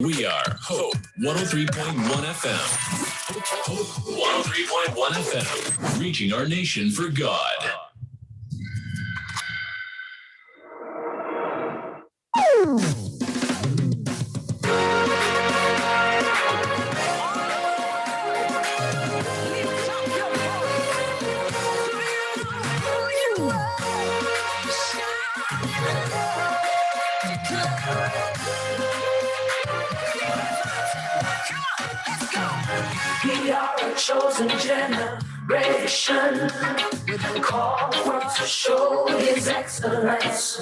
We are Hope 103.1 FM. Hope 103.1 FM. Reaching our nation for God. We are a chosen generation with a call for to show His excellence.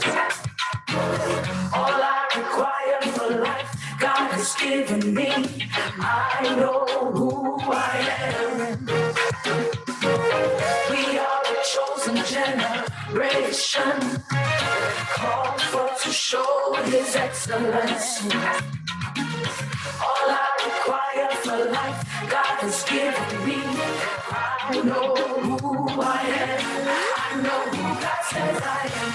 All I require for life, God has given me. I know who I am. We are a chosen generation, called for to show His excellence. All I require for life, God has given me. I know who I am. I know who God says I am.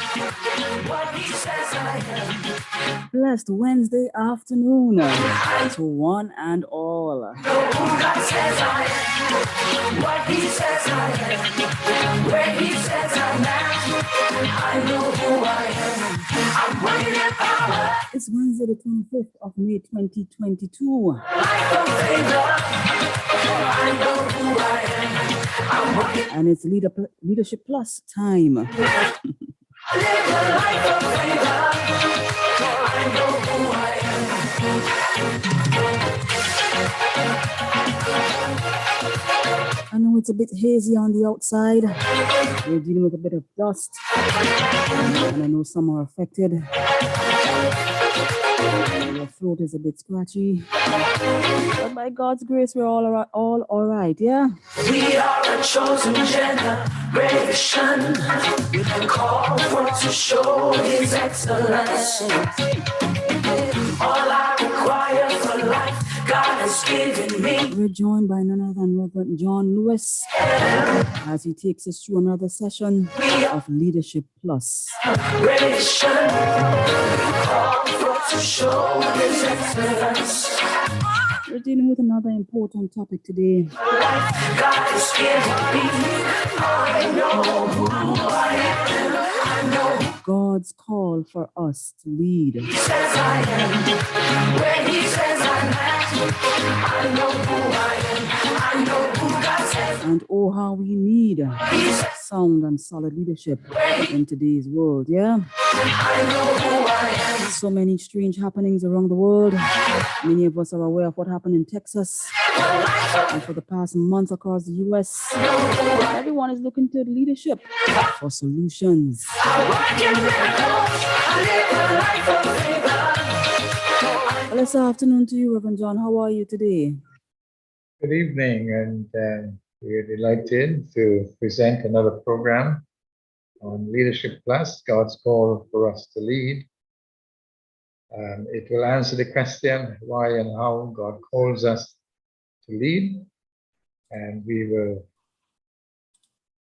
What He says I am. Blessed Wednesday afternoon to one and all. I know who God says I am. What He says I am. Where He says I'm at. I know who I am. I'm working in power. It's Wednesday, the 25th of May, 2022. Life of favor. I know who I am. I'm working. And it's Leadership Plus time. I live a life of favor. I know who I I know it's a bit hazy on the outside. We're dealing with a bit of dust. And I know some are affected. Your throat is a bit scratchy. But by God's grace, we're all right, yeah? We are a chosen generation with a call for to show His excellence. All I require for life, God has given me. We're joined by none other than Reverend John Lewis as he takes us through another session of Leadership Plus. Generation call for to show His excellence. We're dealing with another important topic today. Life, God has given me. I know who I am. I know God's call for us to lead. He says I am. Where He says I'm at. I know who I am. I know who God says. And oh, how we need sound and solid leadership in today's world, yeah? I know who I am. So many strange happenings around the world. Many of us are aware of what happened in Texas and for the past months across the U.S. Everyone is looking to leadership for solutions. Well, this afternoon to you, Reverend John. How are you today? Good evening, and we are delighted to present another program on Leadership Plus, God's call for us to lead. It will answer the question why and how God calls us to lead, and we will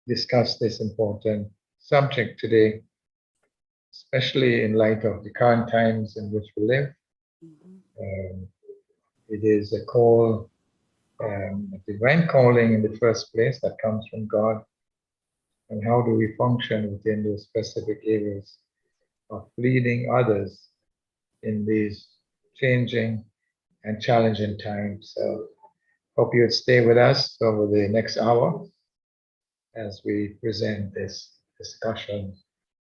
discuss this important subject today, especially in light of the current times in which we live. It is a call, a divine calling in the first place that comes from God. And how do we function within those specific areas of leading others in these changing and challenging times? So hope you would stay with us over the next hour as we present this discussion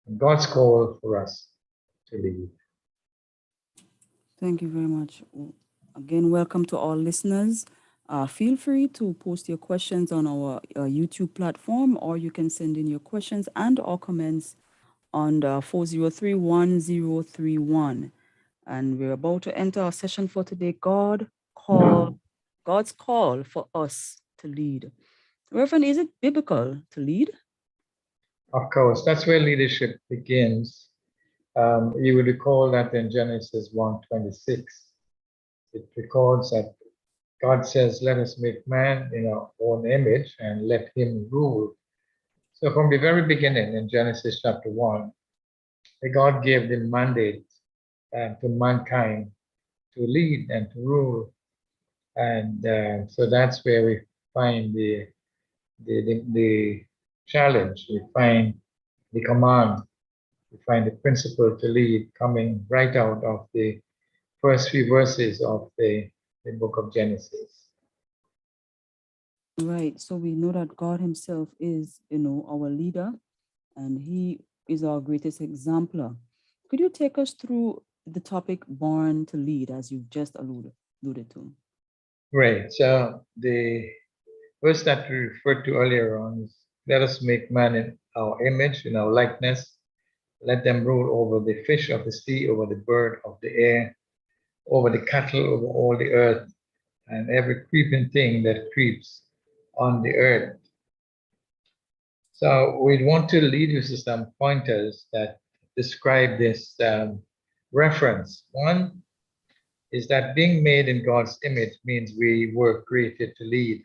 on God's call for us to lead. Thank you very much. Again, welcome to all listeners. Feel free to post your questions on our YouTube platform, or you can send in your questions and or comments on the 403-1031. And we're about to enter our session for today, God's call for us to lead. Reverend, is it biblical to lead? Of course, that's where leadership begins. You will recall that in Genesis 1:26, it records that God says, let us make man in our own image and let him rule. So from the very beginning in Genesis chapter 1, God gave the mandate to mankind to lead and to rule. And so that's where we find the challenge, we find the command, we find the principle to lead coming right out of the first few verses of the book of Genesis. Right. So we know that God himself is, our leader, and he is our greatest exemplar. Could you take us through the topic born to lead, as you've just alluded to? Right. So the verse that we referred to earlier on is, let us make man in our image, in our likeness. Let them rule over the fish of the sea, over the bird of the air, over the cattle, over all the earth, and every creeping thing that creeps on the earth. So we want to lead you to some pointers that describe this reference. One is that being made in God's image means we were created to lead.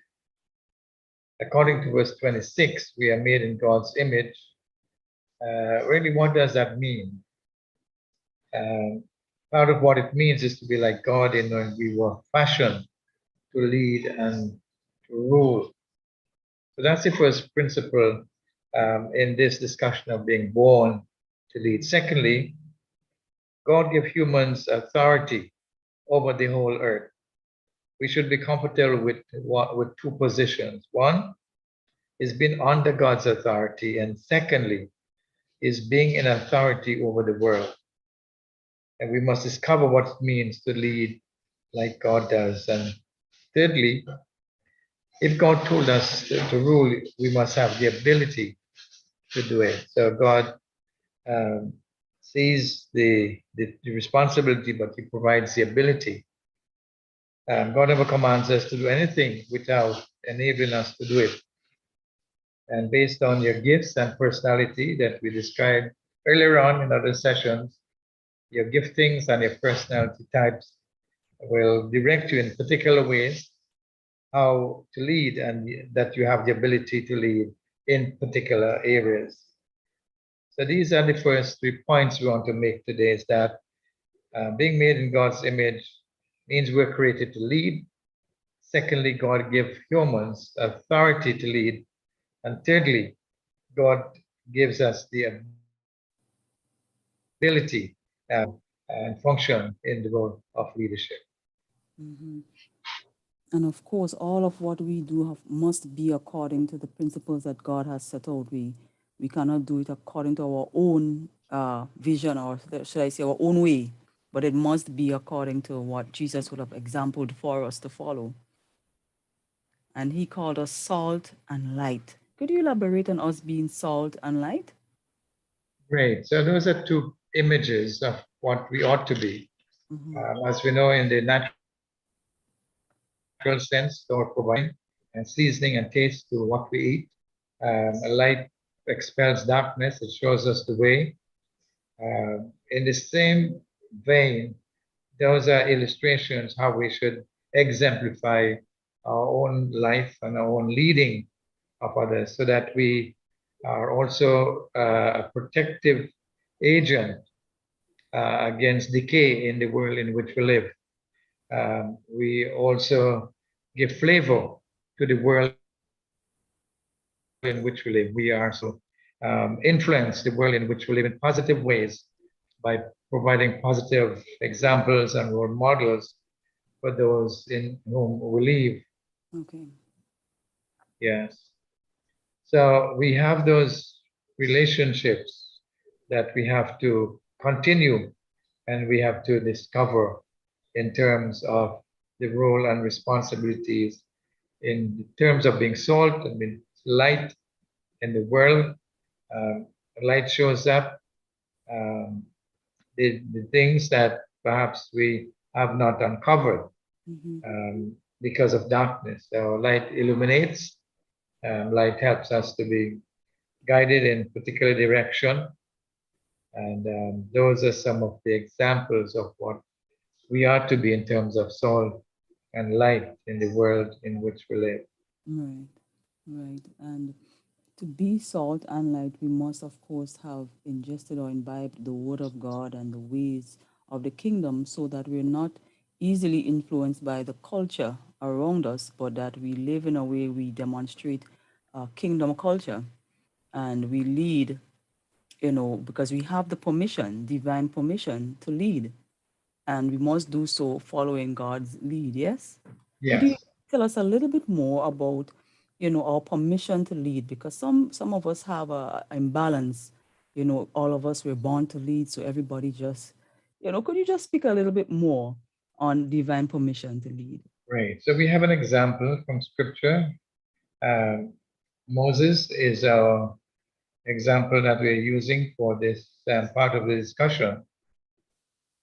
According to verse 26, we are made in God's image. Really, what does that mean? Part of what it means is to be like God in when we were fashioned to lead and to rule. So that's the first principle in this discussion of being born to lead. Secondly, God gave humans authority over the whole earth. We should be comfortable with two positions. One is being under God's authority, and secondly is being in authority over the world. And we must discover what it means to lead like God does. And thirdly, if God told us to rule, we must have the ability to do it. So God sees the responsibility, but He provides the ability. God never commands us to do anything without enabling us to do it. And based on your gifts and personality that we described earlier on in other sessions, your giftings and your personality types will direct you in particular ways how to lead, and that you have the ability to lead in particular areas. So these are the first 3 points we want to make today, is that being made in God's image means we're created to lead. Secondly, God gives humans authority to lead. And thirdly, God gives us the ability and function in the role of leadership. Mm-hmm. And of course, all of what we do must be according to the principles that God has set out. We cannot do it according to our own vision, or should I say our own way, but it must be according to what Jesus would have exampled for us to follow. And he called us salt and light. Could you elaborate on us being salt and light? Great. So those are two images of what we ought to be. Mm-hmm. As we know, in the natural sense, God provides and seasoning and taste to what we eat. A light expels darkness, it shows us the way. In the same vein, those are illustrations how we should exemplify our own life and our own leading of others, so that we are also a protective agent against decay in the world in which we live. We also give flavor to the world in which we live. We are so influence the world in which we live in positive ways by providing positive examples and role models for those in whom we live. Okay. Yes. So we have those relationships that we have to continue and we have to discover in terms of the role and responsibilities, in terms of being salt and being light in the world. Light shows up the things that perhaps we have not uncovered because of darkness. So light illuminates, light helps us to be guided in particular direction. And those are some of the examples of what we are to be in terms of salt and light in the world in which we live. Right, right. And to be salt and light, we must, of course, have ingested or imbibed the word of God and the ways of the kingdom, so that we're not easily influenced by the culture around us, but that we live in a way we demonstrate kingdom culture and we lead, because we have the permission, divine permission to lead, and we must do so following God's lead. Yes? Could you Yes. tell us a little bit more about, our permission to lead? Because some of us have a imbalance. All of us were born to lead, so everybody just, could you just speak a little bit more on divine permission to lead? Right. So we have an example from scripture. Um, Moses is our example that we're using for this part of the discussion.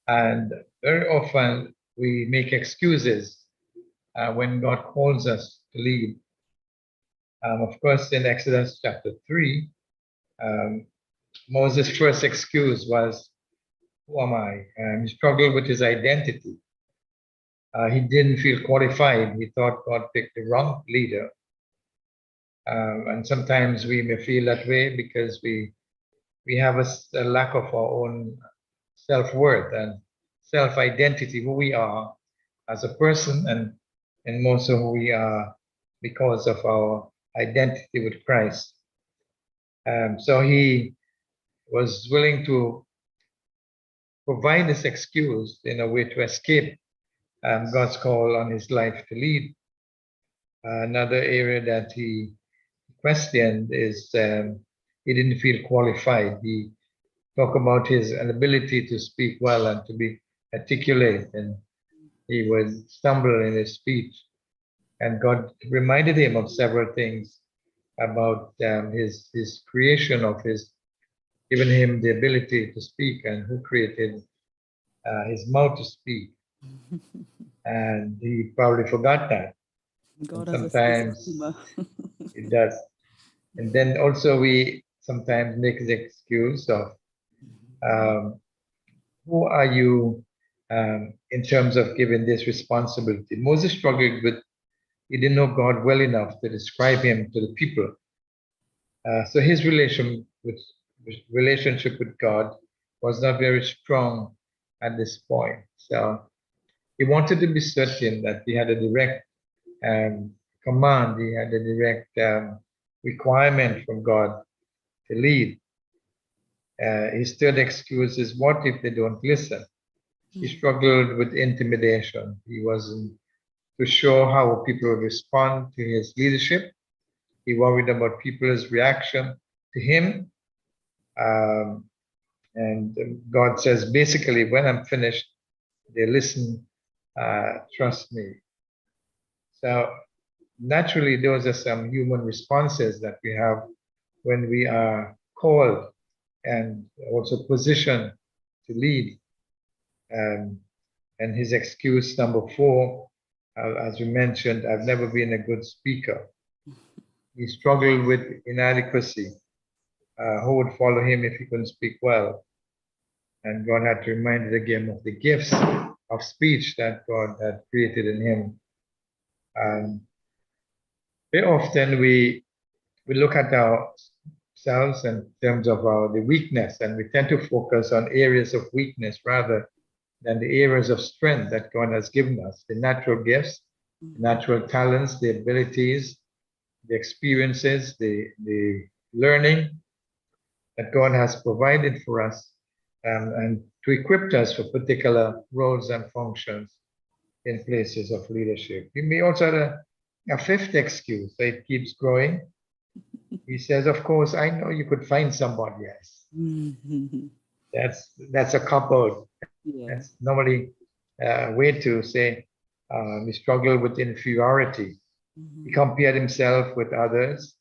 And very often we make excuses when God calls us to lead. Of course, in Exodus chapter 3, um, Moses' first excuse was, "Who am I?" He struggled with his identity. He didn't feel qualified. He thought God picked the wrong leader. And sometimes we may feel that way because we have a lack of our own self-worth and self-identity, who we are as a person, and more so who we are because of our identity with Christ. So he was willing to provide this excuse in a way to escape God's call on his life to lead. Another area that he questioned is he didn't feel qualified. He talked about his inability to speak well and to be articulate, and he would stumble in his speech. And God reminded him of several things about his creation of his, given him the ability to speak, and who created his mouth to speak. And he probably forgot that. And God has a sense of sometimes humor. it does. And then also we sometimes make the excuse of um, who are you in terms of giving this responsibility? Moses struggled with, he didn't know God well enough to describe him to the people. So his relationship with God was not very strong at this point. So he wanted to be certain that he had a direct command, he had a direct requirement from God to lead. His third excuse is, what if they don't listen? He struggled with intimidation. He wasn't too sure how people would respond to his leadership. He worried about people's reaction to him. Um, and God says, basically, when I'm finished, they listen, trust me. So naturally, those are some human responses that we have when we are called and also positioned to lead. And his excuse number 4, as we mentioned, I've never been a good speaker. He struggled with inadequacy. Who would follow him if he couldn't speak well? And God had to remind him again of the gifts of speech that God had created in him. And very often we look at ourselves in terms of the weakness, and we tend to focus on areas of weakness rather than the areas of strength that God has given us, the natural gifts, the natural talents, the abilities, the experiences, the learning that God has provided for us, and to equip us for particular roles and functions in places of leadership. We may also have a fifth excuse that it keeps growing. He says, of course, I know you could find somebody else. That's a cop-out. Yeah. That's normally a way to say we struggle with inferiority. He compared himself with others,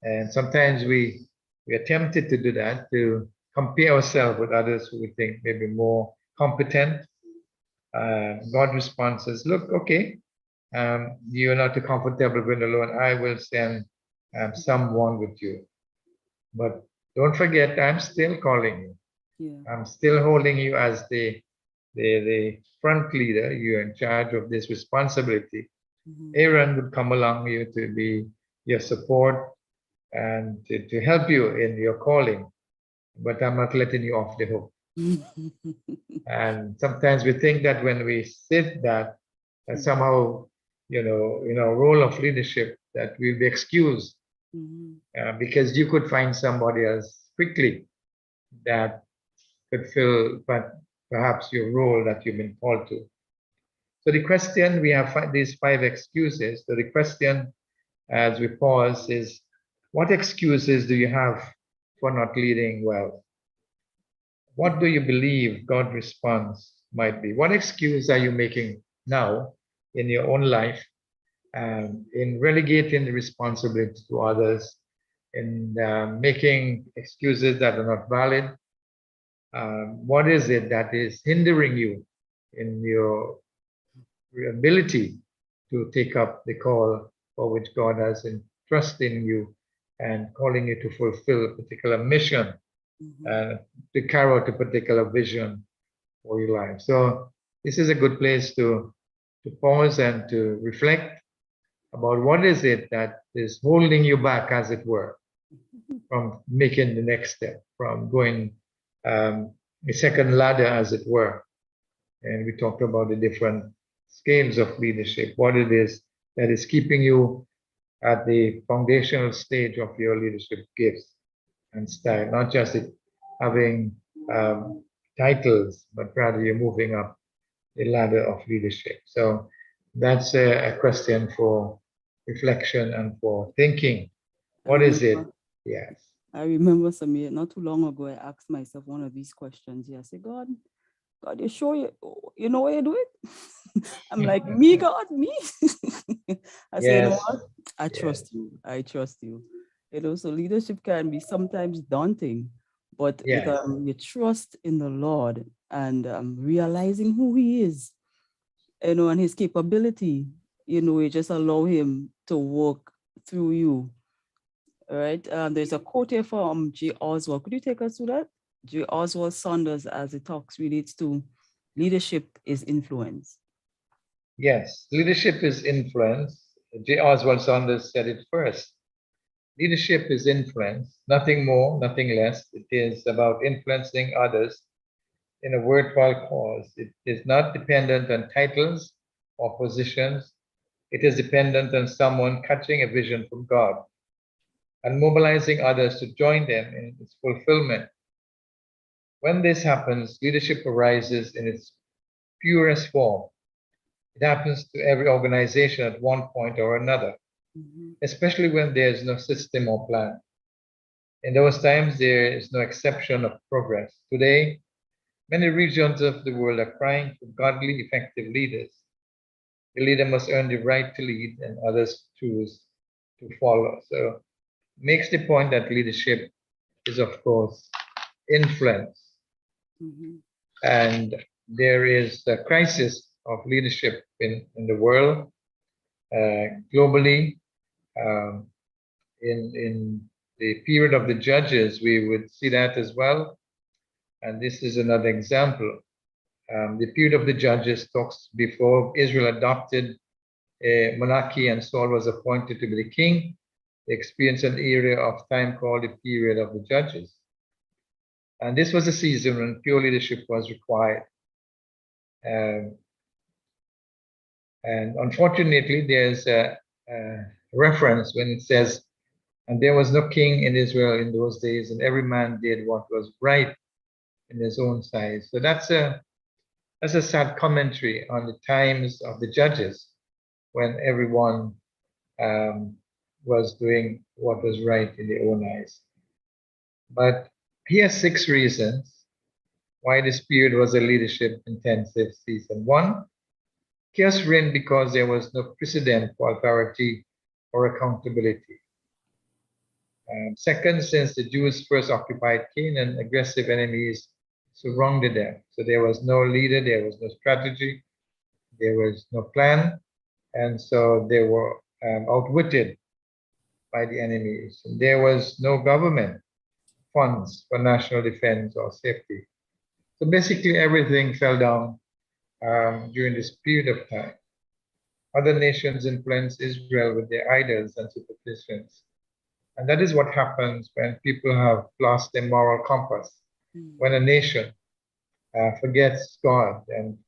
and sometimes we are tempted to do that, to compare ourselves with others who we think may be more competent. God responds says, look, okay, you're not too comfortable being alone. I will send someone with you. But don't forget, I'm still calling you. Yeah. I'm still holding you as the front leader. You're in charge of this responsibility. Aaron would come along you to be your support and to help you in your calling. But I'm not letting you off the hook. And sometimes we think that when we sit that somehow, in a role of leadership, that we'll be excused because you could find somebody else quickly that could fill perhaps your role that you've been called to. So the question, we have these 5 excuses. So the question as we pause is, what excuses do you have for not leading well? What do you believe God's response might be? What excuse are you making now in your own life, in relegating the responsibility to others, in making excuses that are not valid? What is it that is hindering you in your ability to take up the call for which God has entrusted in you and calling you to fulfill a particular mission, to carry out a particular vision for your life? So this is a good place to pause and to reflect about what is it that is holding you back, as it were, from making the next step, from going a second ladder, as it were. And we talked about the different scales of leadership, what it is that is keeping you at the foundational stage of your leadership gifts and style, not just having titles, but rather you're moving up the ladder of leadership. So that's a question for reflection and for thinking. What is it? Yes. I remember not too long ago, I asked myself one of these questions. I said, God, you sure you know how you do it? I'm like, me, God, me? I said, you know what? I trust you. I trust you. So leadership can be sometimes daunting, but with your trust in the Lord and realizing who He is, and His capability, you just allow Him to work through you. All right. There's a quote here from J. Oswald. Could you take us through that? J. Oswald Sanders, as it relates to leadership is influence. Yes, leadership is influence. J. Oswald Sanders said it first. Leadership is influence, nothing more, nothing less. It is about influencing others in a worthwhile cause. It is not dependent on titles or positions. It is dependent on someone catching a vision from God and mobilizing others to join them in its fulfillment. When this happens, leadership arises in its purest form. It happens to every organization at one point or another, especially when there is no system or plan. In those times, there is no exception of progress. Today, many regions of the world are crying for godly, effective leaders. The leader must earn the right to lead, and others choose to follow. So, makes the point that leadership is, of course, influence. And there is a crisis of leadership in the world, globally. In the period of the judges, we would see that as well. And this is another example. The period of the judges talks before Israel adopted a monarchy and Saul was appointed to be the king. They experienced an era of time called the period of the judges. And this was a season when pure leadership was required. And unfortunately, there's a reference when it says, and there was no king in Israel in those days, and every man did what was right in his own sight. So that's a sad commentary on the times of the judges, when everyone was doing what was right in their own eyes. But here are 6 reasons why this period was a leadership intensive season. 1, chaos reigned because there was no precedent for authority or accountability. 2nd, since the Jews first occupied Canaan, aggressive enemies surrounded them. So there was no leader, there was no strategy, there was no plan, and so they were outwitted by the enemies. And there was no government funds for national defense or safety. So basically everything fell down during this period of time. Other nations influenced Israel with their idols and superstitions. And that is what happens when people have lost their moral compass. When a nation forgets God and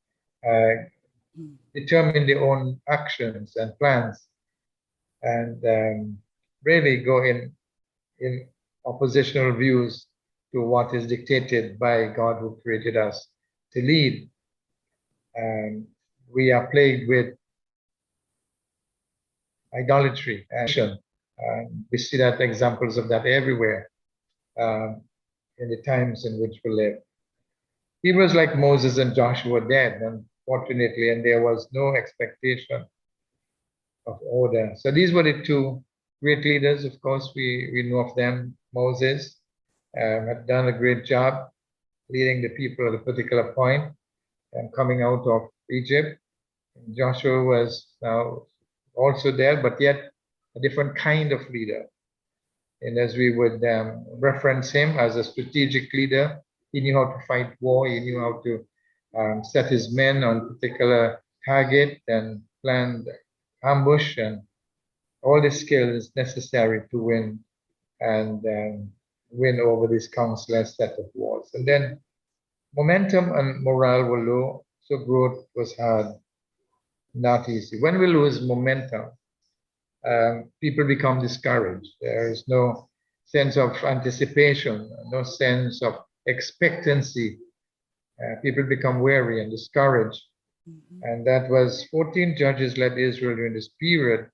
determine their own actions and plans, and really go in oppositional views to what is dictated by God who created us to lead. And we are plagued with idolatry and we see that examples of that everywhere in the times in which we live. Heroes like Moses and Joshua were dead, unfortunately, and there was no expectation of order. So these were the two great leaders. Of course, we know of them. Moses had done a great job leading the people at a particular point and coming out of Egypt. And Joshua was now also there, but yet a different kind of leader. And as we would reference him as a strategic leader, he knew how to fight war, he knew how to set his men on particular target and plan ambush and all the skills necessary to win and win over this countless set of wars. And then momentum and morale were low, so growth was hard, not easy. When we lose momentum, people become discouraged. There is no sense of anticipation, no sense of expectancy. People become weary and discouraged. And that was 14 judges led Israel during this period.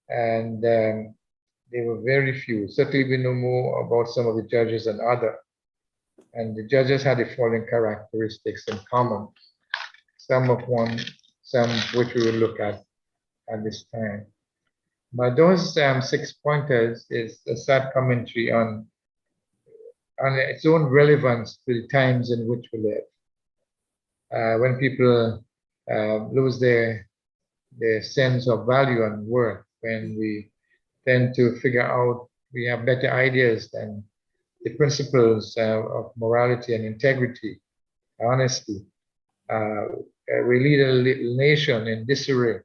And they were very few. Certainly we know more about some of the judges than others. And the judges had the following characteristics in common. Some which we will look at this time. But those 6 pointers is a sad commentary on its own relevance to the times in which we live. When people lose their sense of value and worth, when we tend to figure out we have better ideas than the principles of morality and integrity, honesty. We lead a little nation in disarray.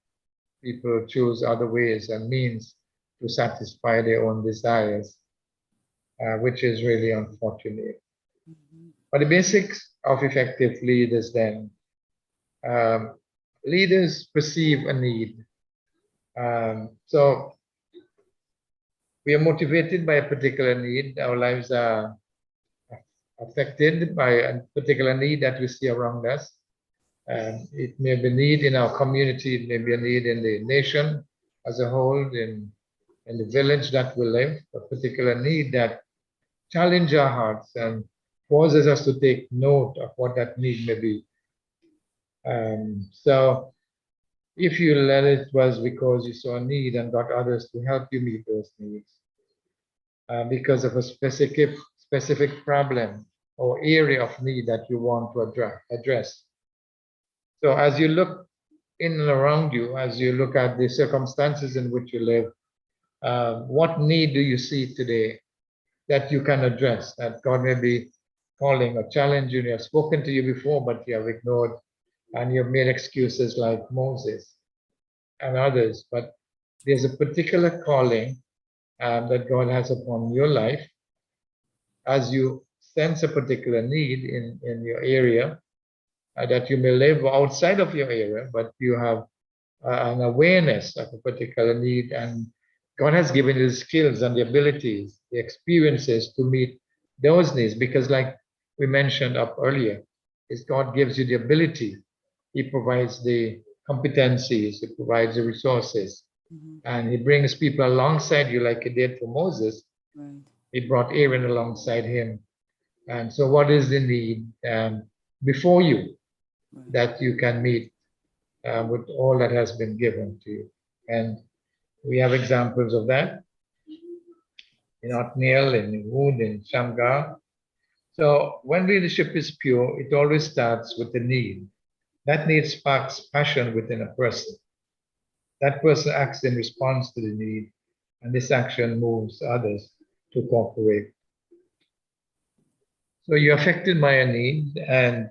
People choose other ways and means to satisfy their own desires, which is really unfortunate. But the basics of effective leaders then, leaders perceive a need. So we are motivated by a particular need. Our lives are affected by a particular need that we see around us. It may be a need in our community, it may be a need in the nation as a whole, in the village that we live, a particular need that challenges our hearts and causes us to take note of what that need may be. So if you let it was because you saw a need and got others to help you meet those needs because of a specific problem or area of need that you want to address. So as you look in and around you, as you look at the circumstances in which you live, what need do you see today that you can address, that God may be calling or challenging you? Have spoken to you before, but you have ignored and you've made excuses like Moses and others. But there's a particular calling that God has upon your life. As you sense a particular need in your area, that you may live outside of your area, but you have an awareness of a particular need, and God has given you the skills and the abilities, the experiences to meet those needs. Because like we mentioned up earlier, is God gives you the ability, he provides the competencies, he provides the resources, and he brings people alongside you like he did for Moses. Right. He brought Aaron alongside him. And so what is the need before you that you can meet with all that has been given to you? And we have examples of that in Othniel, in Wood, in Shamgar. So when leadership is pure, it always starts with the need. That need sparks passion within a person. That person acts in response to the need, and this action moves others to cooperate. So you're affected by a need, and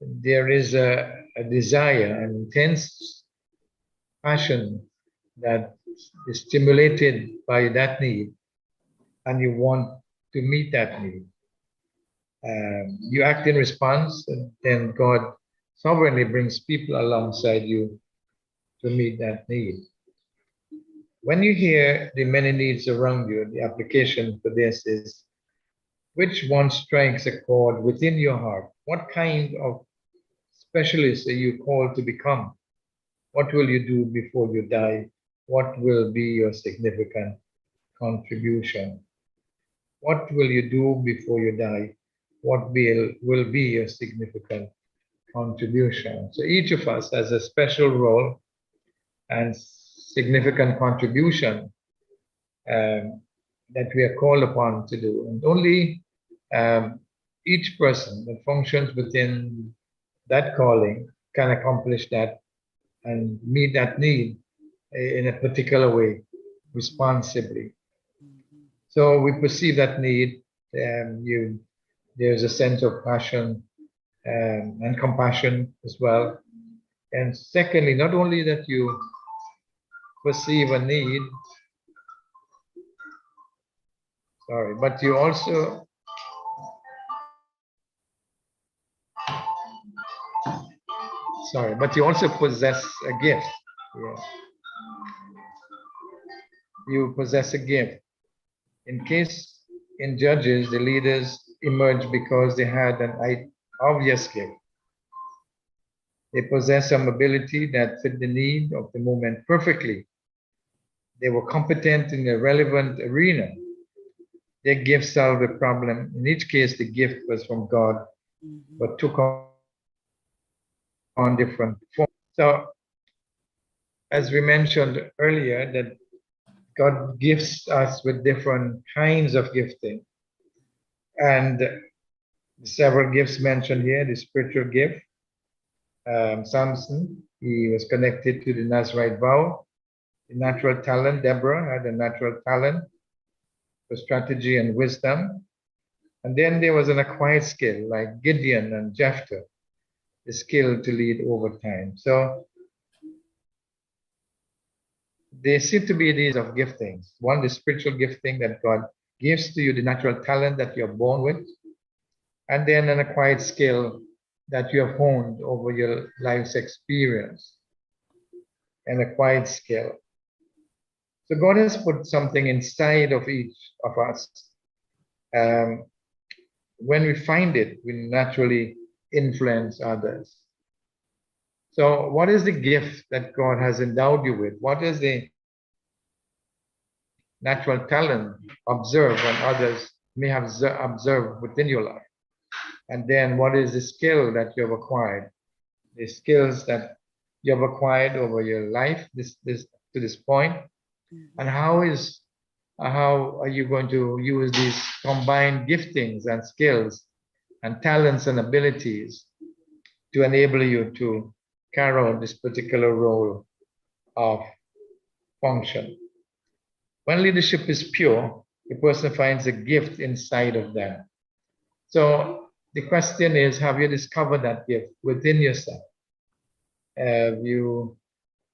there is a desire, an intense passion that is stimulated by that need, and you want to meet that need. You act in response, and then God sovereignly brings people alongside you to meet that need. When you hear the many needs around you, the application for this is, which one strikes a chord within your heart? What kind of specialist are you called to become? What will you do before you die? What will be your significant contribution? What will you do before you die? What will be your significant contribution? So each of us has a special role and significant contribution that we are called upon to do. And only each person that functions within that calling can accomplish that and meet that need in a particular way, responsibly. So we perceive that need. There's a sense of passion and compassion as well. And secondly, not only that you perceive a need, but you also possess a gift. Yeah. You possess a gift. In Judges, the leaders emerged because they had an obvious gift. They possessed some ability that fit the need of the moment perfectly. They were competent in a relevant arena. Their gift solved the problem. In each case, the gift was from God, but took on different forms. So, as we mentioned earlier, that God gifts us with different kinds of gifting. And several gifts mentioned here, the spiritual gift. Samson, he was connected to the Nazarite vow. The natural talent, Deborah had a natural talent for strategy and wisdom. And then there was an acquired skill like Gideon and Jephthah, the skill to lead over time. So there seem to be these of giftings. One, the spiritual gifting that God gives to you, the natural talent that you're born with, and then an acquired skill that you have honed over your life's experience, an acquired skill. So God has put something inside of each of us. When we find it, we naturally influence others. So what is the gift that God has endowed you with? What is the natural talent observed when others may have observed within your life? And then what is the skill that you have acquired? The skills that you have acquired over your life to this point, and how are you going to use these combined giftings and skills and talents and abilities to enable you to carry out this particular role of function? When leadership is pure, the person finds a gift inside of them. So the question is, have you discovered that gift within yourself? Have you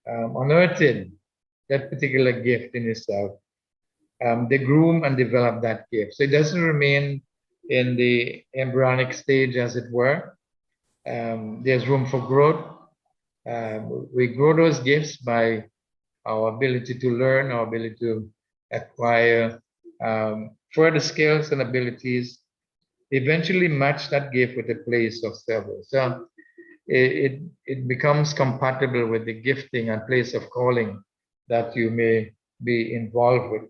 unearthed that particular gift in yourself? They groom and develop that gift. So it doesn't remain in the embryonic stage, as it were. There's room for growth. We grow those gifts by our ability to learn, our ability to acquire further skills and abilities, eventually match that gift with a place of service. So it becomes compatible with the gifting and place of calling that you may be involved with.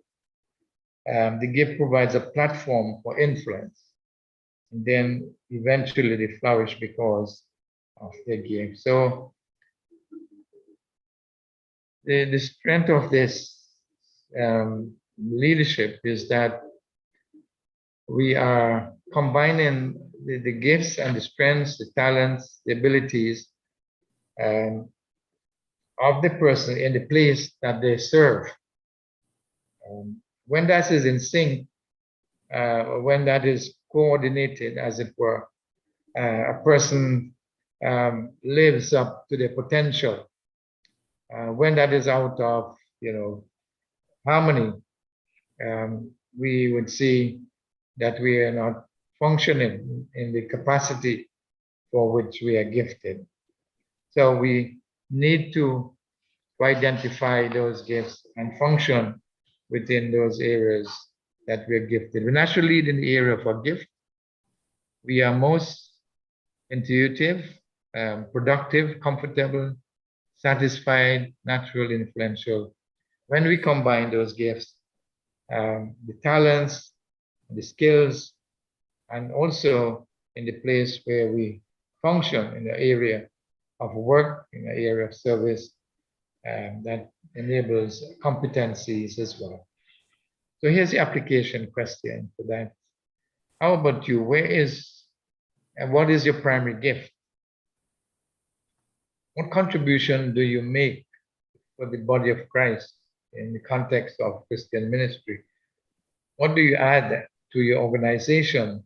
The gift provides a platform for influence, and then eventually they flourish because of the gift. So the strength of this leadership is that we are combining the gifts and the strengths, the talents, the abilities of the person in the place that they serve. When that is in sync, when that is coordinated, as it were, a person lives up to their potential. When that is out of, harmony, we would see that we are not functioning in the capacity for which we are gifted. So we need to identify those gifts and function within those areas that we're gifted. We naturally lead in the area of our gift. We are most intuitive, productive, comfortable, satisfied, natural, influential. When we combine those gifts, the talents, the skills, and also in the place where we function in the area of work, in the area of service, that enables competencies as well. So here's the application question for that. How about you? Where is and what is your primary gift? What contribution do you make for the body of Christ in the context of Christian ministry? What do you add to your organization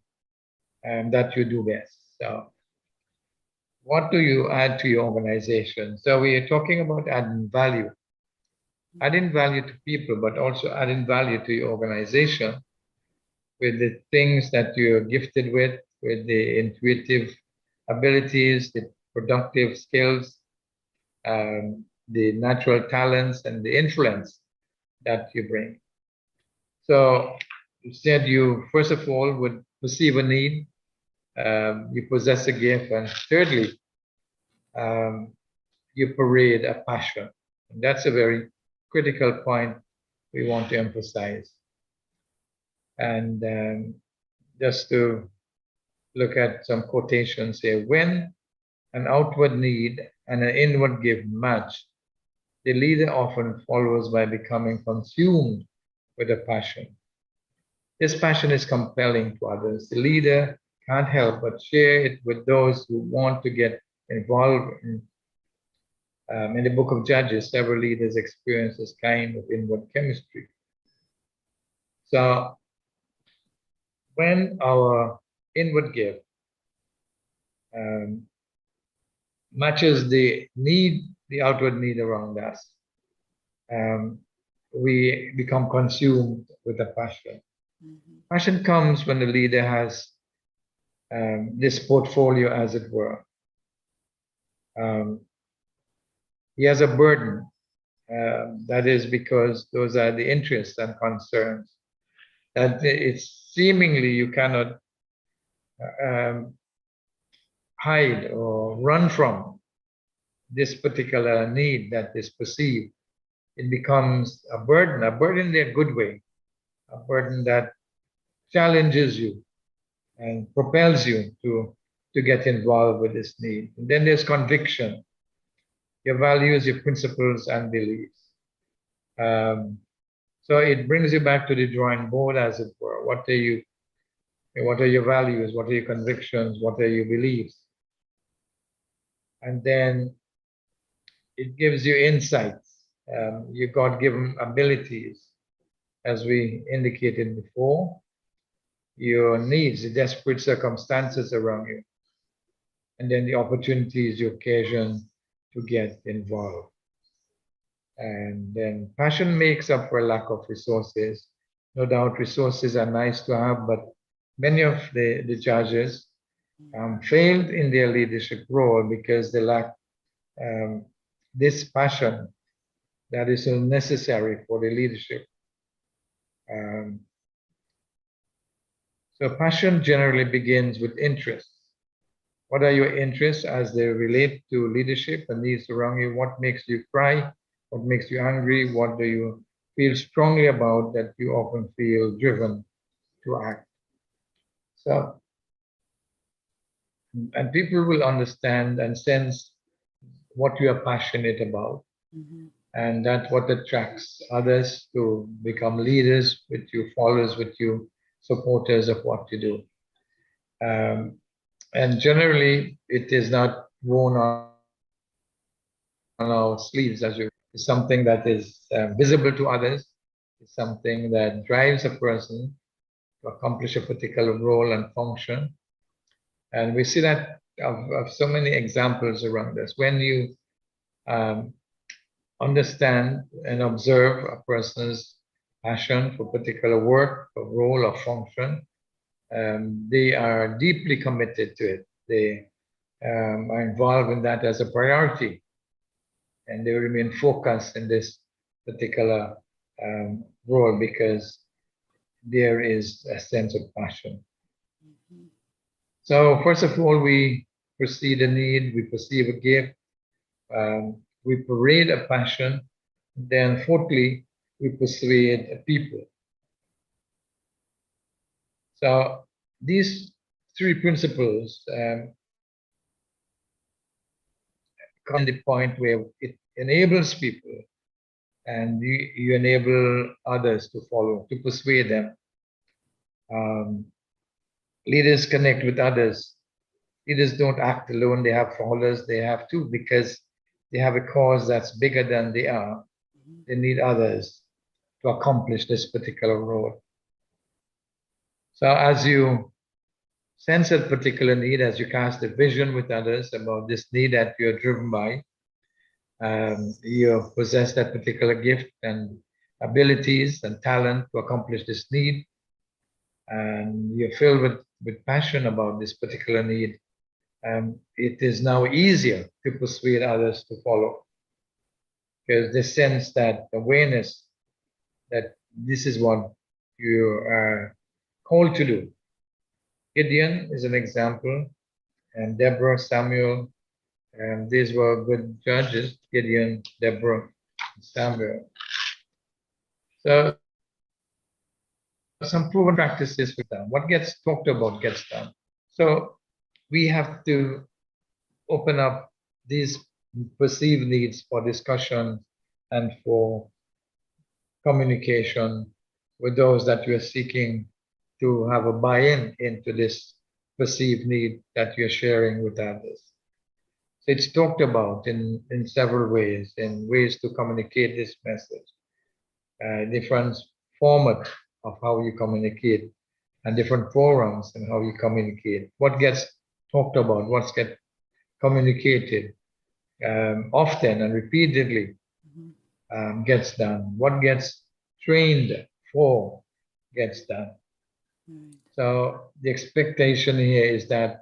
that you do best? So, what do you add to your organization? So, we are talking about adding value to people, but also adding value to your organization with the things that you're gifted with the intuitive abilities, the productive skills, the natural talents, and the influence that you bring. So you said you, first of all, would perceive a need, you possess a gift, and thirdly, you parade a passion. And that's a very critical point we want to emphasize. And just to look at some quotations here, when an outward need and an inward gift match, the leader often follows by becoming consumed with a passion. This passion is compelling to others. The leader can't help but share it with those who want to get involved. In the book of Judges, several leaders experience this kind of inward chemistry. So when our inward gift matches the need, the outward need around us, we become consumed with a passion. Passion comes when the leader has this portfolio, as it were. He has a burden. That is because those are the interests and concerns that it's seemingly you cannot hide or run from this particular need that is perceived. It becomes a burden in a good way, a burden that challenges you and propels you to get involved with this need. And then there's conviction, your values, your principles, and beliefs. So it brings you back to the drawing board, as it were. What are your values? What are your convictions? What are your beliefs? And then it gives you insights, your God-given abilities, as we indicated before, your needs, the desperate circumstances around you, and then the opportunities, the occasion to get involved. And then passion makes up for a lack of resources. No doubt resources are nice to have, but many of the judges failed in their leadership role because they lacked this passion that is so necessary for the leadership. So passion generally begins with interests. What are your interests as they relate to leadership and needs around you? What makes you cry? What makes you angry? What do you feel strongly about that you often feel driven to act? So, and people will understand and sense what you are passionate about. And that's what attracts others to become leaders with you, followers with you, supporters of what you do. And generally, it is not worn on our sleeves, as you. It's something that is visible to others. It's something that drives a person to accomplish a particular role and function. And we see that of so many examples around us. When you understand and observe a person's passion for particular work, or role, or function, they are deeply committed to it. They are involved in that as a priority, and they remain focused in this particular role because there is a sense of passion. So first of all, we perceive a need, we perceive a gift, we parade a passion. Then fourthly, we persuade a people. So these three principles come to the point where it enables people and you enable others to follow, to persuade them. Leaders connect with others. Leaders don't act alone, they have followers, they have to, because they have a cause that's bigger than they are. They need others to accomplish this particular role. So as you sense a particular need, as you cast a vision with others about this need that you're driven by, you possess that particular gift and abilities and talent to accomplish this need, and you're filled with passion about this particular need, it is now easier to persuade others to follow, because they sense that awareness that this is what you are called to do. Gideon is an example, and Deborah, Samuel, and these were good judges, Gideon, Deborah, Samuel. So some proven practices with them. What gets talked about gets done. So we have to open up these perceived needs for discussion and for communication with those that you're seeking to have a buy-in into this perceived need that you're sharing with others. So it's talked about in several ways, in ways to communicate this message, different format of how you communicate, and different forums and how you communicate. What gets talked about, what's get communicated often and repeatedly gets done. What gets trained for gets done. So the expectation here is that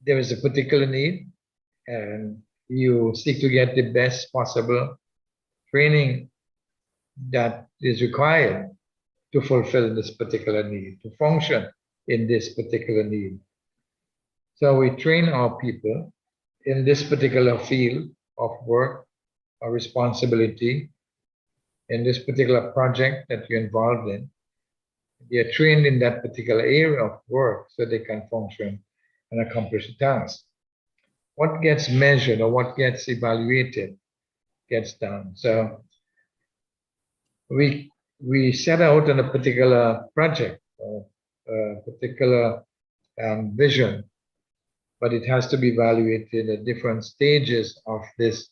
there is a particular need and you seek to get the best possible training that is required to fulfill this particular need, to function in this particular need. So we train our people in this particular field of work or responsibility, in this particular project that you're involved in. They are trained in that particular area of work so they can function and accomplish the task. What gets measured or what gets evaluated gets done. So we set out on a particular project or a particular vision, but it has to be evaluated at different stages of this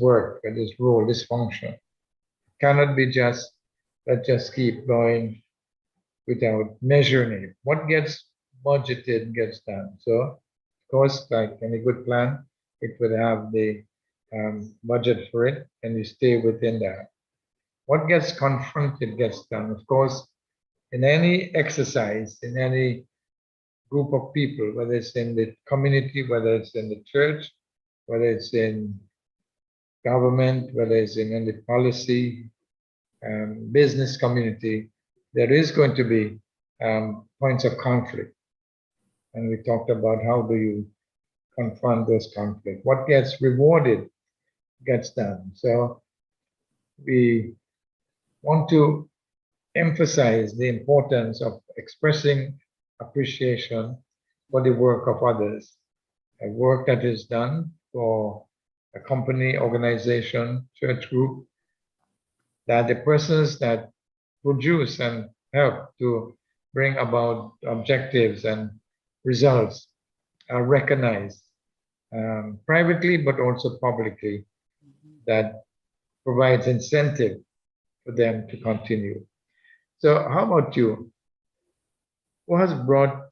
work, and this role, this function. It cannot be just let's just keep going without measuring it. What gets budgeted gets done. So, of course, like any good plan, it would have the budget for it, and you stay within that. What gets confronted gets done. Of course, in any exercise, in any group of people, whether it's in the community, whether it's in the church, whether it's in government, whether it's in any policy, business community, there is going to be points of conflict. And we talked about how do you confront those conflicts. What gets rewarded gets done. So we want to emphasize the importance of expressing appreciation for the work of others, a work that is done for a company, organization, church group, that the persons that produce and help to bring about objectives and results are recognized privately but also publicly, that provides incentive for them to continue. So how about you? Who has brought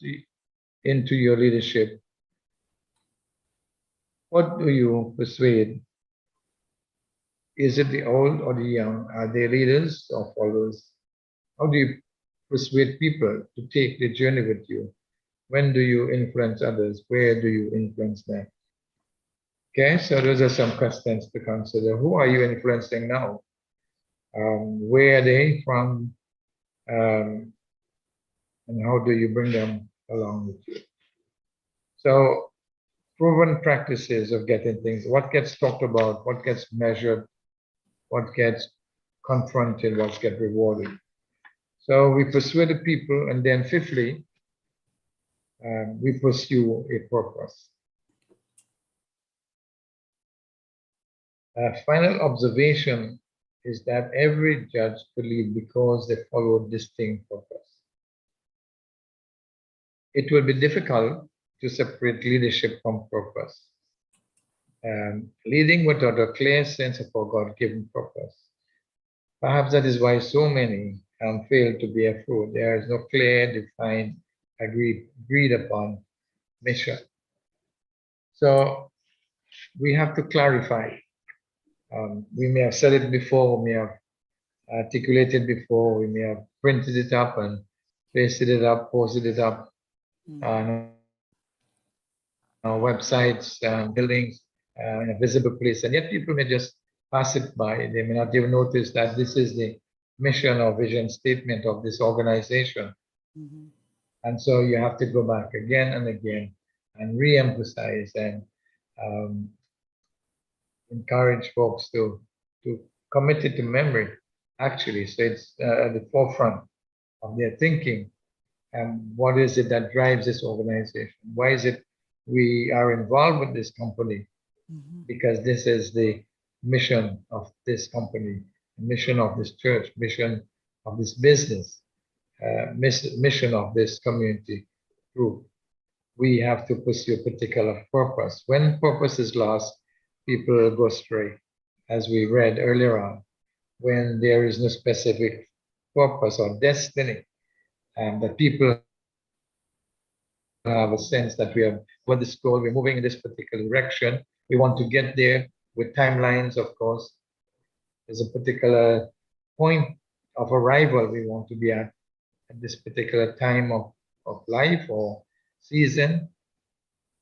into your leadership? What do you persuade? Is it the old or the young? Are they leaders or followers? How do you persuade people to take the journey with you? When do you influence others? Where do you influence them? Okay, so those are some questions to consider. Who are you influencing now? Where are they from? And how do you bring them along with you? So, proven practices of getting things, what gets talked about, what gets measured, what gets confronted, what gets rewarded. So we persuade the people, and then fifthly, we pursue a purpose. A final observation is that every judge believed because they followed distinct purpose. It will be difficult to separate leadership from purpose. Leading without a clear sense of a God-given purpose. Perhaps that is why so many fail to bear fruit. There is no clear, defined, agreed upon mission. So we have to clarify. We may have said it before, we may have articulated before, we may have printed it up and pasted it up, posted it up on our websites, buildings, in a visible place, and yet people may just pass it by. They may not even notice that this is the mission or vision statement of this organization. And so you have to go back again and again and re-emphasize and encourage folks to commit it to memory, actually. So it's at the forefront of their thinking. And what is it that drives this organization? Why is it we are involved with this company? Because this is the mission of this company, mission of this church, mission of this business, mission of this community group. We have to pursue a particular purpose. When purpose is lost, people go astray, as we read earlier on. When there is no specific purpose or destiny, and that people have a sense that we have got this goal, we're moving in this particular direction, we want to get there with timelines, of course. There's a particular point of arrival we want to be at this particular time of life or season,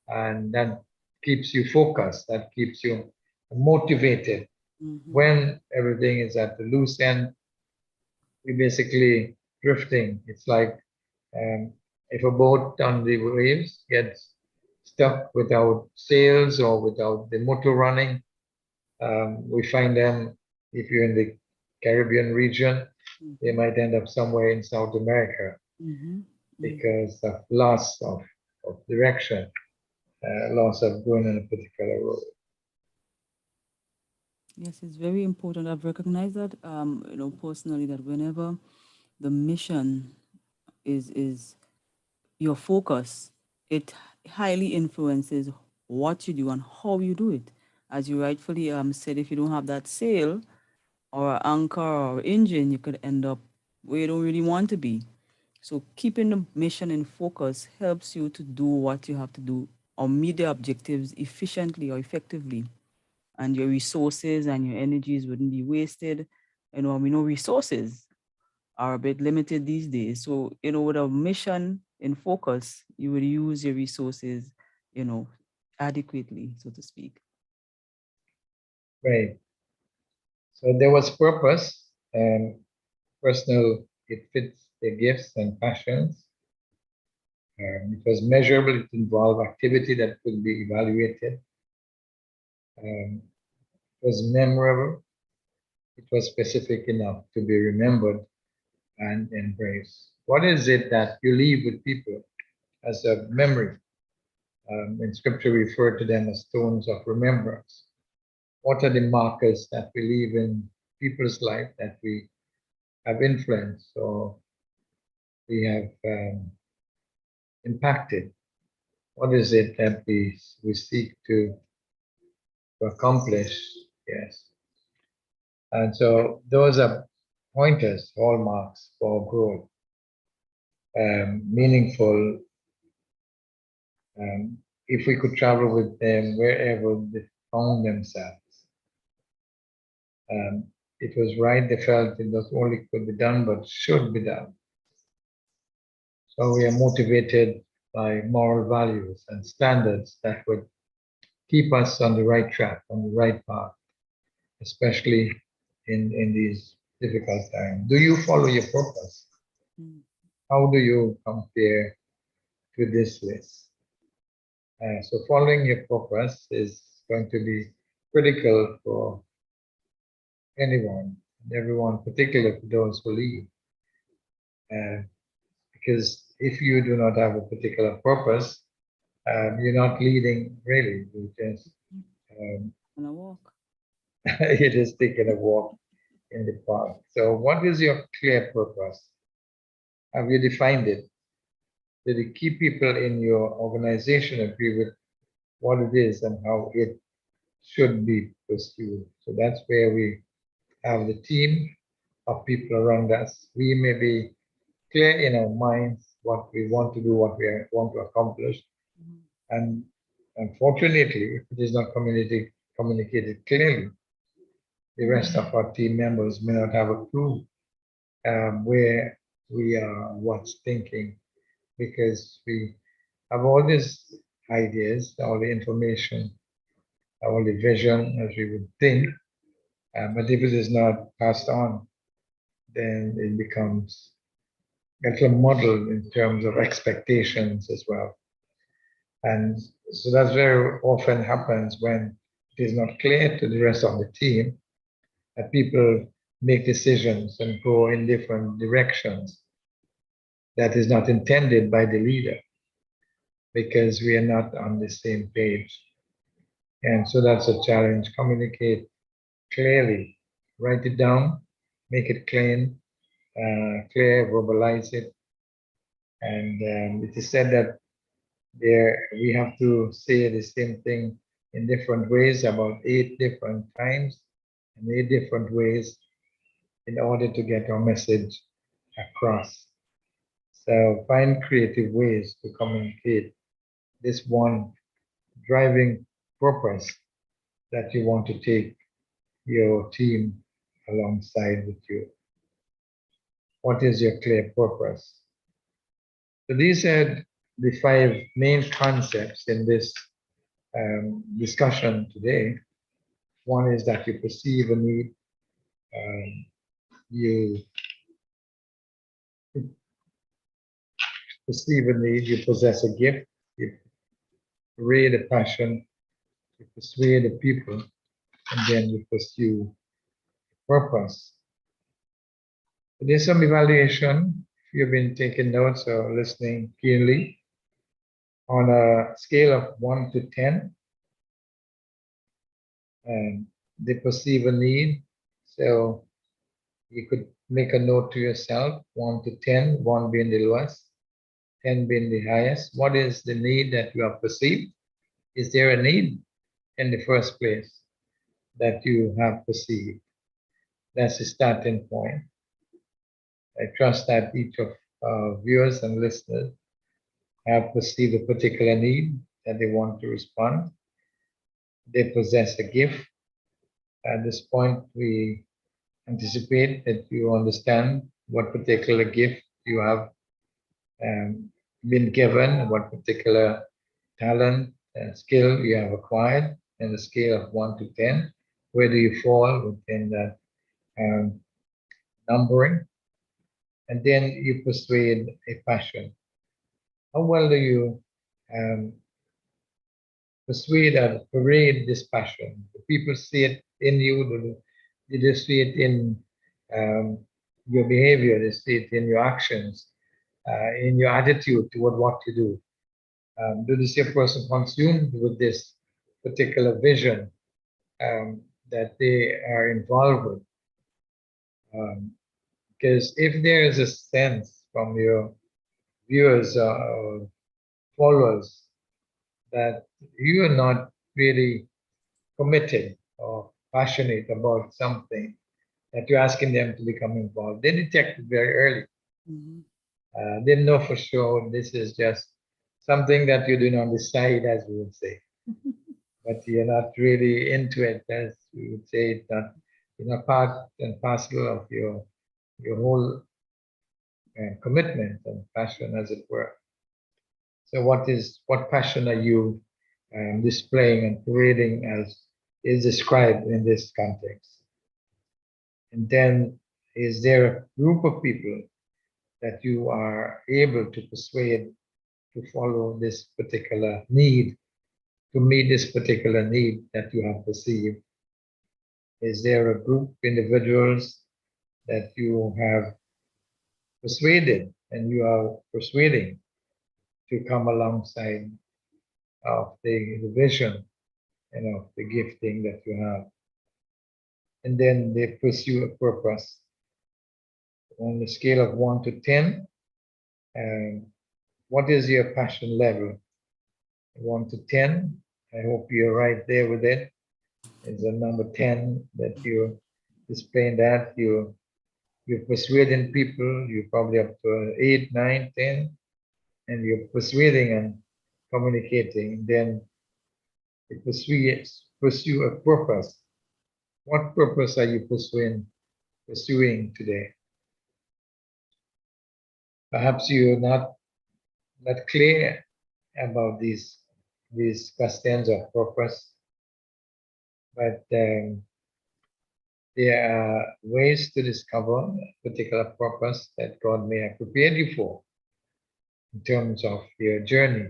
and that keeps you focused, that keeps you motivated. When everything is at the loose end, we're basically drifting. It's like if a boat on the waves gets stuck without sails or without the motor running, we find them, if you're in the Caribbean region, they might end up somewhere in South America because of loss of direction, loss of going on a particular road. Yes, it's very important. I've recognized that, personally, that whenever the mission is your focus, it highly influences what you do and how you do it. As you rightfully said, if you don't have that sail or anchor or engine, you could end up where you don't really want to be. So keeping the mission in focus helps you to do what you have to do or meet the objectives efficiently or effectively. And your resources and your energies wouldn't be wasted. We know resources are a bit limited these days. So, with a mission in focus, you would use your resources, adequately, so to speak. Right. So there was purpose and personal, it fits their gifts and passions. It was measurable, it involved activity that could be evaluated. It was memorable, it was specific enough to be remembered and embraced. What is it that you leave with people as a memory? In scripture, we refer to them as stones of remembrance. What are the markers that we leave in people's life that we have influenced or we have impacted? What is it that we seek to accomplish? Yes. And so those are pointers, hallmarks for growth, meaningful. If we could travel with them wherever they found themselves. It was right, they felt it not only could be done, but should be done. So we are motivated by moral values and standards that would keep us on the right track, on the right path, especially in these difficult times. Do you follow your purpose? Mm. How do you compare to this list? So following your purpose is going to be critical for anyone, everyone, particularly for those who lead. Because if you do not have a particular purpose, you're not leading really. You just On a walk. you're just taking a walk in the park. So, what is your clear purpose? Have you defined it? Did the key people in your organization agree with what it is and how it should be pursued? So that's where we have the team of people around us. We may be clear in our minds what we want to do, what we want to accomplish. Mhm. And unfortunately, if it is not communicated clearly, the rest of our team members may not have a clue where we are, what's thinking, because we have all these ideas, all the information, all the vision as we would think, but if it is not passed on, then it becomes a little muddled in terms of expectations as well. And so that very often happens when it is not clear to the rest of the team that people make decisions and go in different directions that is not intended by the leader because we are not on the same page. And so that's a challenge. Communicate clearly, write it down, make it clear, verbalize it. And it is said that we have to say the same thing in different ways, about 8 different times, in 8 different ways, in order to get our message across. So find creative ways to communicate this one driving purpose that you want to take your team alongside with you. What is your clear purpose? So these are the 5 main concepts in this discussion today. One is that you perceive a need, you perceive a need, you possess a gift, you create a passion, you persuade the people, and then you pursue purpose. There's some evaluation. If you've been taking notes or listening keenly, on a scale of 1 to 10, and they perceive a need. So you could make a note to yourself, 1 to 10, 1 being the lowest, 10 being the highest. What is the need that you have perceived? Is there a need in the first place that you have perceived? That's the starting point. I trust that each of viewers and listeners have perceived a particular need that they want to respond. They possess a gift. At this point, we anticipate that you understand what particular gift you have been given, what particular talent and skill you have acquired, and the scale of 1 to 10. Where do you fall within that numbering? And then you persuade a passion. How well do you persuade or parade this passion? Do people see it in you? Do they see it in your behavior? They see it in your actions, in your attitude toward what you do? Do they see a person consumed with this particular vision that they are involved with? Because if there is a sense from your viewers or followers that you are not really committed or passionate about something, that you're asking them to become involved, they detect it very early. Mhm. They know for sure this is just something that you're doing on the side, as we would say, but you're not really into it, as we would say. It's not, part and parcel of your whole commitment and passion, as it were. So what passion are you displaying and parading as is described in this context? And then, is there a group of people that you are able to persuade to follow this particular need, to meet this particular need that you have perceived? Is there a group of individuals that you have persuaded and you are persuading to come alongside of the vision and of the gifting that you have? And then they pursue a purpose. On the scale of 1 to 10, what is your passion level? 1 to 10, I hope you're right there with it. It's a number 10 that you're displaying that. You're persuading people, you're probably up to 8, 9, 10, and you're persuading and communicating. Then you pursue a purpose. What purpose are you pursuing today? Perhaps you're not clear about these questions of purpose, but there are ways to discover a particular purpose that God may have prepared you for in terms of your journey,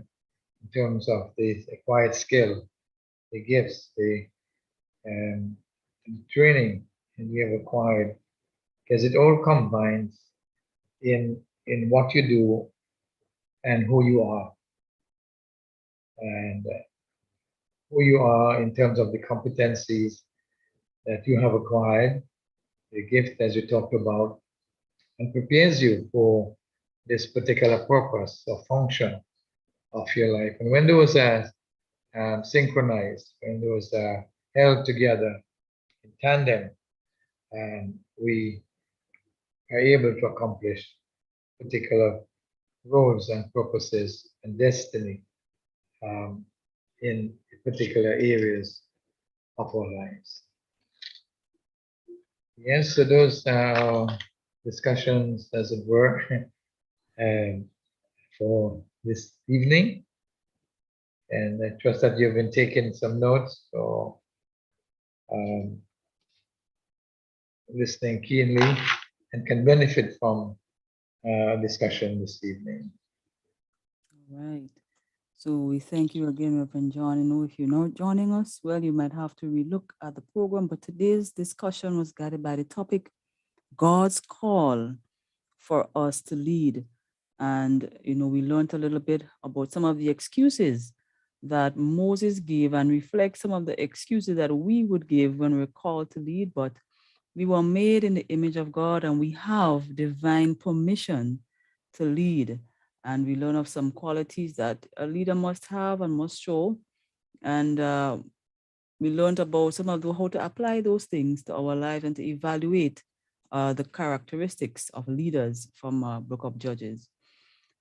in terms of the acquired skill, the gifts, the training and you have acquired, because it all combines in what you do and who you are. And who you are in terms of the competencies that you have acquired, the gift as you talked about, and prepares you for this particular purpose or function of your life. And when those are synchronized, when those are held together in tandem, and we are able to accomplish particular roles and purposes and destiny in particular areas of our lives. Yes, so those are discussions, as it were, for this evening. And I trust that you've been taking some notes or listening keenly and can benefit from discussion this evening. All right. So we thank you again, Reverend John. I know if you're not joining us, well, you might have to relook at the program, but today's discussion was guided by the topic, God's call for us to lead. And, we learned a little bit about some of the excuses that Moses gave and reflect some of the excuses that we would give when we're called to lead. But we were made in the image of God and we have divine permission to lead. And we learn of some qualities that a leader must have and must show. And we learned about some of how to apply those things to our life and to evaluate the characteristics of leaders from Book of Judges.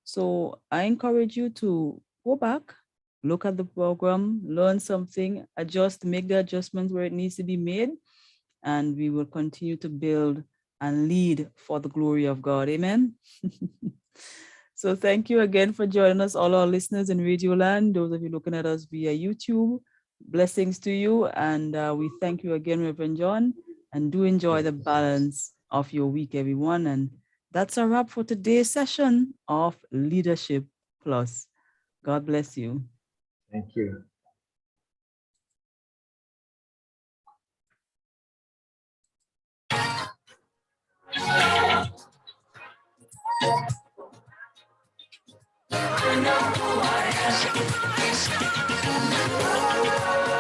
So I encourage you to go back, look at the program, learn something, adjust, make the adjustments where it needs to be made, and we will continue to build and lead for the glory of God. Amen. So thank you again for joining us, all our listeners in Radio Land, those of you looking at us via YouTube. Blessings to you, and we thank you again, Reverend John, and do enjoy the balance of your week, everyone. And that's a wrap for today's session of Leadership Plus. God bless you. Thank you. I know